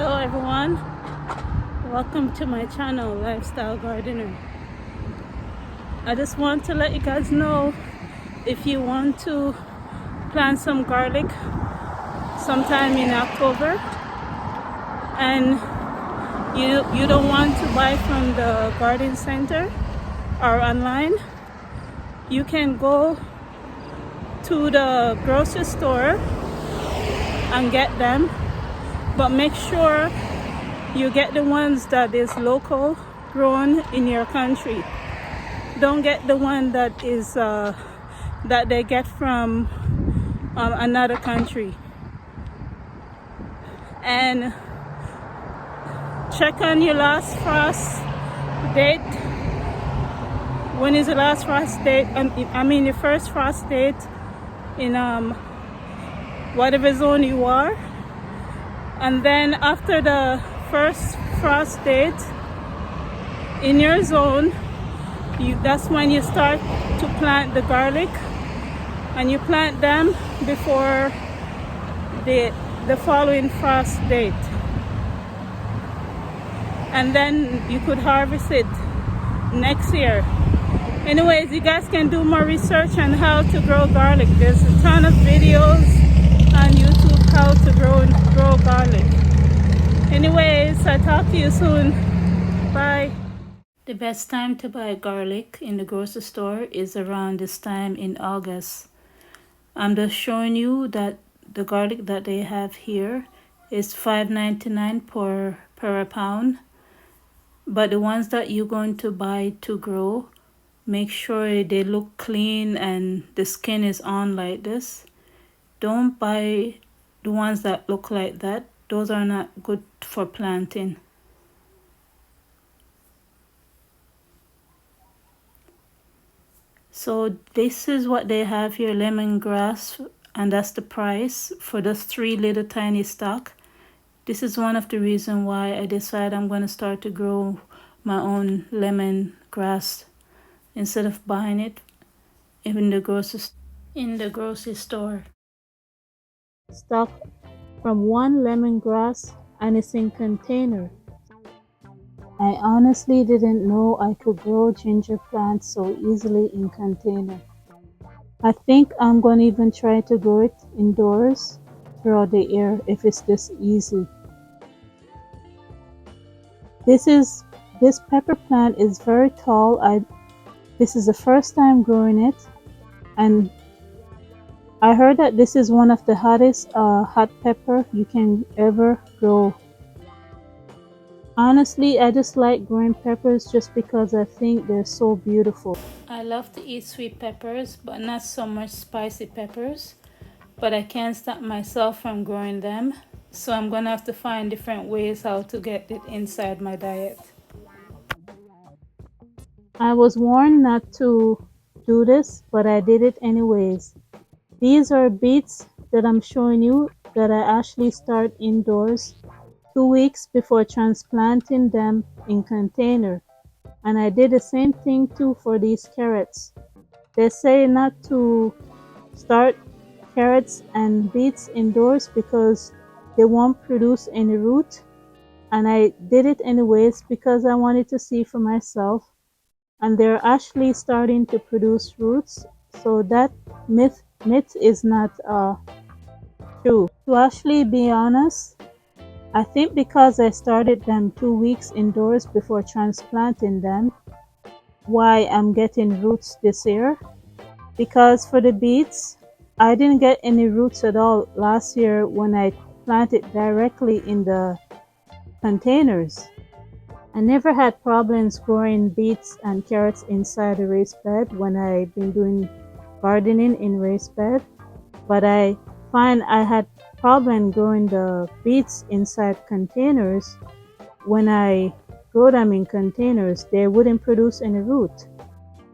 Hello everyone, welcome to my channel, Lifestyle Gardener. I just want to let you guys know, if you want to plant some garlic sometime in October and you don't want to buy from the garden center or online, you can go to the grocery store and get them, but make sure you get the ones that is local grown in your country. Don't get the one that is that they get from another country. And check on your last frost date. When is the last frost date? I mean the first frost date in whatever zone you are. And then after the first frost date in your zone, that's when you start to plant the garlic, and you plant them before the following frost date, and then you could harvest it next year. Anyways, you guys can do more research on how to grow garlic. There's a ton of videos on YouTube how to grow garlic. Anyways, I'll talk to you soon. Bye. The best time to buy garlic in the grocery store is around this time in August. I'm just showing you that the garlic that they have here is $5.99 per pound. But the ones that you're going to buy to grow, make sure they look clean and the skin is on like this. Don't buy the ones that look like that. Those are not good for planting. So this is what they have here, lemongrass, and that's the price for those 3 little tiny stock. This is one of the reasons why I decided I'm going to start to grow my own lemongrass instead of buying it in the grocery store. Stock from 1 lemongrass, and it's in container. I honestly didn't know I could grow ginger plants so easily in container. I think I'm going to even try to grow it indoors throughout the air if it's this easy. This pepper plant is very tall. This is the first time growing it, and I heard that this is one of the hottest hot pepper you can ever grow. Honestly, I just like growing peppers just because I think they're so beautiful. I love to eat sweet peppers, but not so much spicy peppers. But I can't stop myself from growing them, so I'm gonna have to find different ways how to get it inside my diet. I was warned not to do this, but I did it anyways. These are beets that I'm showing you that I actually start indoors 2 weeks before transplanting them in container. And I did the same thing too for these carrots. They say not to start carrots and beets indoors because they won't produce any root. And I did it anyways because I wanted to see for myself. And they're actually starting to produce roots. So that myth is not true. To actually be honest, I think because I started them 2 weeks indoors before transplanting them, why I'm getting roots this year. Because for the beets, I didn't get any roots at all last year when I planted directly in the containers. I never had problems growing beets and carrots inside a raised bed when I've been doing gardening in raised bed, but I find I had problem growing the beets inside containers. When I grow them in containers, they wouldn't produce any root.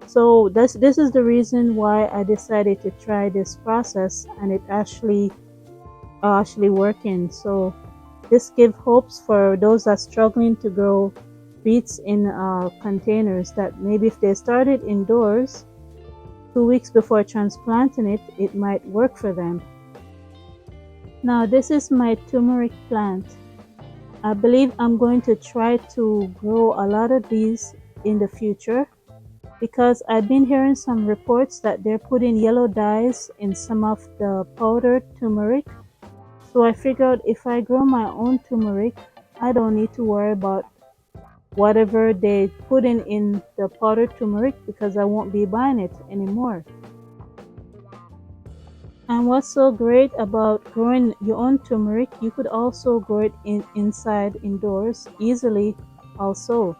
So this is the reason why I decided to try this process, and it actually working. So this gives hopes for those that are struggling to grow beets in containers, that maybe if they started indoors 2 weeks before transplanting it, it might work for them. Now this is my turmeric plant. I believe I'm going to try to grow a lot of these in the future because I've been hearing some reports that they're putting yellow dyes in some of the powdered turmeric. So I figured if I grow my own turmeric, I don't need to worry about whatever they put in the powdered turmeric because I won't be buying it anymore. And what's so great about growing your own turmeric, you could also grow it inside indoors easily also.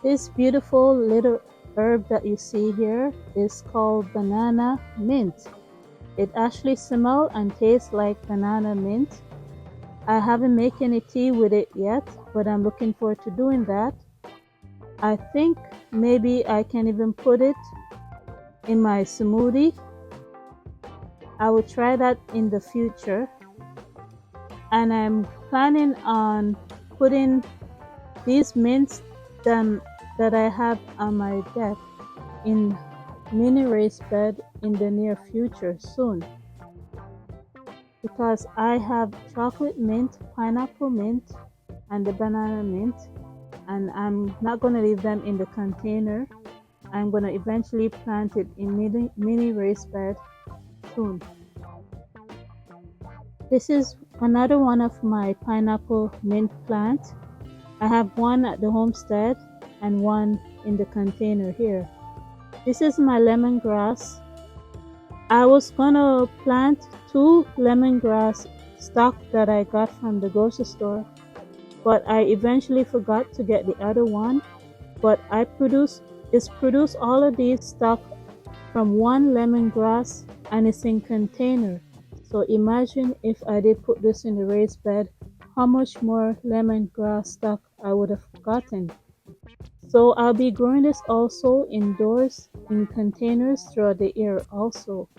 This beautiful little herb that you see here is called banana mint. It actually smells and tastes like banana mint. I haven't made any tea with it yet, but I'm looking forward to doing that. I think maybe I can even put it in my smoothie. I will try that in the future. And I'm planning on putting these mints that, that I have on my deck in mini raised bed in the near future soon because I have chocolate mint, pineapple mint, and the banana mint, and I'm not going to leave them in the container. I'm going to eventually plant it in mini raised bed soon. This is another one of my pineapple mint plants. I have one at the homestead and one in the container here. This is my lemongrass. I was gonna plant two lemongrass stock that I got from the grocery store, but I eventually forgot to get the other one. But it's produced all of these stock from one lemongrass and it's in container. So imagine if I did put this in the raised bed, how much more lemongrass stock I would have gotten. So I'll be growing this also indoors in containers throughout the year also.